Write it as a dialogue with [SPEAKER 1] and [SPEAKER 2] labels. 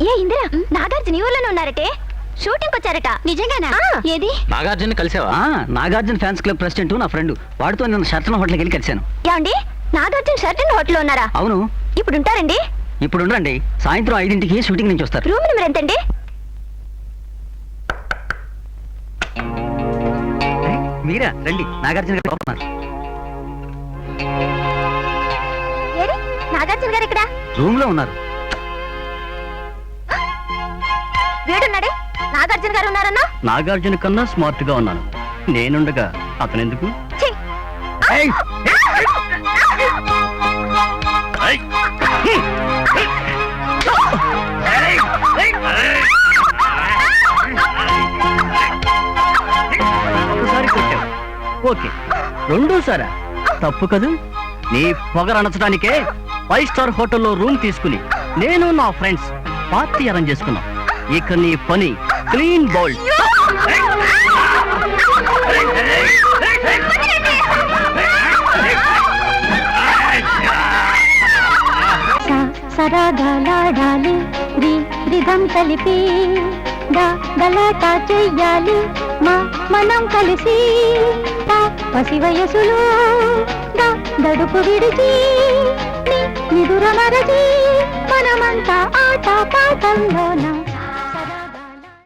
[SPEAKER 1] ఏ ఇందిరా, నాగార్జున ఈ ఊర్లోనే ఉన్నారటే, షూటింగ్ వచ్చారట. నిజంగానా? ఏది?
[SPEAKER 2] నాగార్జున కలిసావా? నాగార్జున ఫ్యాన్స్ క్లబ్ ప్రెసిడెంట్ నా ఫ్రెండ్, వాడితో నేను షర్టన్ హోటల్కి వెళ్ళి కలిశాను.
[SPEAKER 1] ఏమండి, నాగార్జున షర్టన్ హోటల్లో ఉన్నారా?
[SPEAKER 2] అవును.
[SPEAKER 1] ఇప్పుడు ఉంటారండి?
[SPEAKER 2] ఇప్పుడు ఉండరండి, సాయంత్రం 5ంటికి షూటింగ్ నుంచి వస్తారు.
[SPEAKER 1] రూమ్ నెంబర్ ఎంతండి?
[SPEAKER 2] మీరా రండి, నాగార్జున గారు లోపల ఉన్నారు.
[SPEAKER 1] నాగార్జున గారు ఇక్కడ
[SPEAKER 2] రూమ్ లో ఉన్నారు.
[SPEAKER 1] వీడున్నాడే, నాగార్జున గారు ఉన్నారన్నా?
[SPEAKER 2] నాగార్జున కన్నా స్మార్ట్ గా ఉన్నాను నేనుండగా అతను ఎందుకు? ఒకసారి కొట్టావు, ఓకే. రెండోసారా? తప్పు కదూ. నీ పొగరు అణచడానికే 5 స్టార్ హోటల్లో రూమ్ తీసుకుని నేను నా ఫ్రెండ్స్ పార్టీ అరేంజ్ చేసుకున్నాం. ఇక నీ పని క్లీన్ బౌల్డ్.
[SPEAKER 1] సరాగాలాడాలి, రిధం కలిపి గలాటా చెయ్యాలి, మనం కలిసి పసి వయసులో దడుపు విడిచి నిదుర మరచి మనమంతా ఆట పాటల్లోన